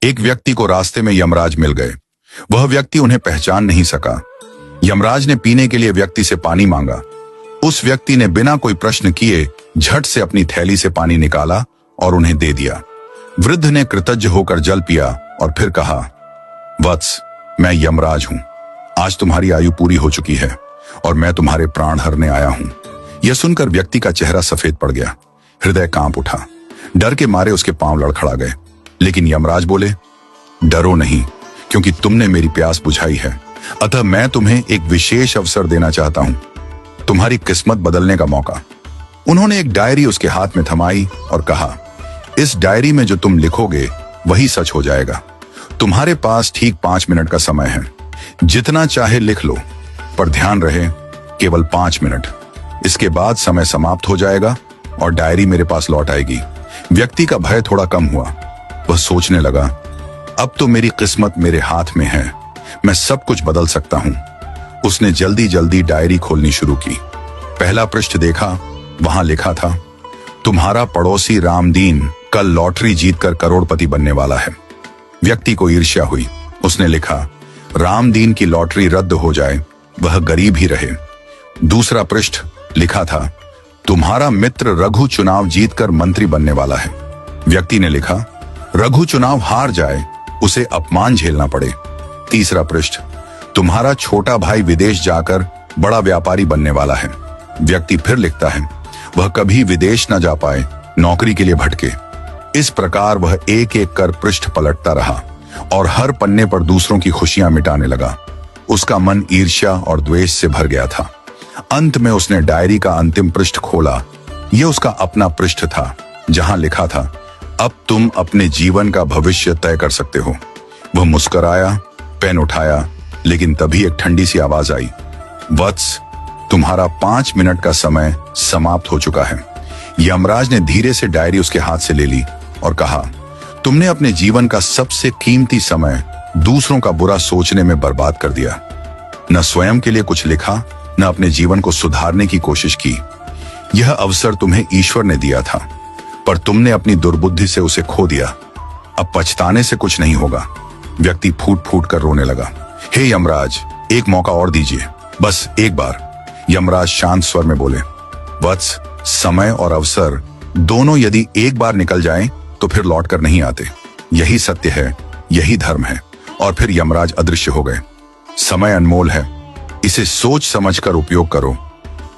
एक व्यक्ति को रास्ते में यमराज मिल गए। वह व्यक्ति उन्हें पहचान नहीं सका। यमराज ने पीने के लिए व्यक्ति से पानी मांगा। उस व्यक्ति ने बिना कोई प्रश्न किए झट से अपनी थैली से पानी निकाला और उन्हें दे दिया। वृद्ध ने कृतज्ञ होकर जल पिया और फिर कहा, वत्स, मैं यमराज हूं। आज तुम्हारी आयु पूरी हो चुकी है और मैं तुम्हारे प्राण हरने आया हूं। यह सुनकर व्यक्ति का चेहरा सफेद पड़ गया। हृदय कांप उठा। डर के मारे उसके पांव लड़खड़ा गए। लेकिन यमराज बोले, डरो नहीं, क्योंकि तुमने मेरी प्यास बुझाई है। अतः मैं तुम्हें एक विशेष अवसर देना चाहता हूं, तुम्हारी किस्मत बदलने का मौका। उन्होंने एक डायरी उसके हाथ में थमाई और कहा, इस डायरी में जो तुम लिखोगे वही सच हो जाएगा। तुम्हारे पास ठीक 5 मिनट का समय है। जितना चाहे लिख लो, पर ध्यान रहे केवल 5 मिनट। इसके बाद समय समाप्त हो जाएगा और डायरी मेरे पास लौट आएगी। व्यक्ति का भय थोड़ा कम हुआ। वह सोचने लगा, अब तो मेरी किस्मत मेरे हाथ में है, मैं सब कुछ बदल सकता हूं। उसने जल्दी जल्दी डायरी खोलनी शुरू की। पहला पृष्ठ देखा। वहां लिखा था, तुम्हारा पड़ोसी रामदीन कल लॉटरी जीतकर करोड़पति बनने वाला है। व्यक्ति को ईर्ष्या हुई। उसने लिखा, रामदीन की लॉटरी रद्द हो जाए, वह गरीब ही रहे। दूसरा पृष्ठ लिखा था, तुम्हारा मित्र रघु चुनाव जीतकर मंत्री बनने वाला है। व्यक्ति ने लिखा, रघु चुनाव हार जाए, उसे अपमान झेलना पड़े। तीसरा पृष्ठ, तुम्हारा छोटा भाई विदेश जाकर बड़ा व्यापारी बनने वाला है। व्यक्ति फिर लिखता है, वह कभी विदेश न जा पाए, नौकरी के लिए भटके। इस प्रकार वह एक एक कर पृष्ठ पलटता रहा और हर पन्ने पर दूसरों की खुशियां मिटाने लगा। उसका मन ईर्ष्या और द्वेष से भर गया था। अंत में उसने डायरी का अंतिम पृष्ठ खोला। यह उसका अपना पृष्ठ था, जहां लिखा था, अब तुम अपने जीवन का भविष्य तय कर सकते हो। वह मुस्कुराया, पेन उठाया, लेकिन तभी एक ठंडी सी आवाज आई, वत्स, तुम्हारा 5 मिनट का समय समाप्त हो चुका है। यमराज ने धीरे से डायरी उसके हाथ से ले ली और कहा, तुमने अपने जीवन का सबसे कीमती समय दूसरों का बुरा सोचने में बर्बाद कर दिया। न स्वयं के लिए कुछ लिखा, न अपने जीवन को सुधारने की कोशिश की। यह अवसर तुम्हें ईश्वर ने दिया था, पर तुमने अपनी दुर्बुद्धि से उसे खो दिया। अब पछताने से कुछ नहीं होगा। व्यक्ति फूट फूट कर रोने लगा। हे यमराज, एक मौका और दीजिए, बस एक बार। यमराज शांत स्वर में बोले, वत्स, समय और अवसर दोनों यदि एक बार निकल जाएं, तो फिर लौट कर नहीं आते। यही सत्य है, यही धर्म है। और फिर यमराज अदृश्य हो गए। समय अनमोल है, इसे सोच समझकर उपयोग करो।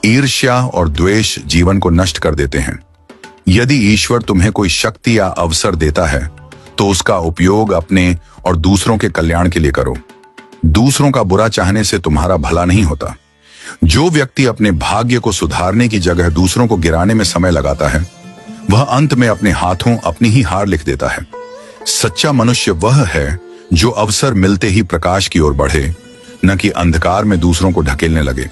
ईर्ष्या और द्वेष जीवन को नष्ट कर देते हैं। यदि ईश्वर तुम्हें कोई शक्ति या अवसर देता है, तो उसका उपयोग अपने और दूसरों के कल्याण के लिए करो। दूसरों का बुरा चाहने से तुम्हारा भला नहीं होता। जो व्यक्ति अपने भाग्य को सुधारने की जगह दूसरों को गिराने में समय लगाता है, वह अंत में अपने हाथों अपनी ही हार लिख देता है। सच्चा मनुष्य वह है जो अवसर मिलते ही प्रकाश की ओर बढ़े, न कि अंधकार में दूसरों को ढकेलने लगे।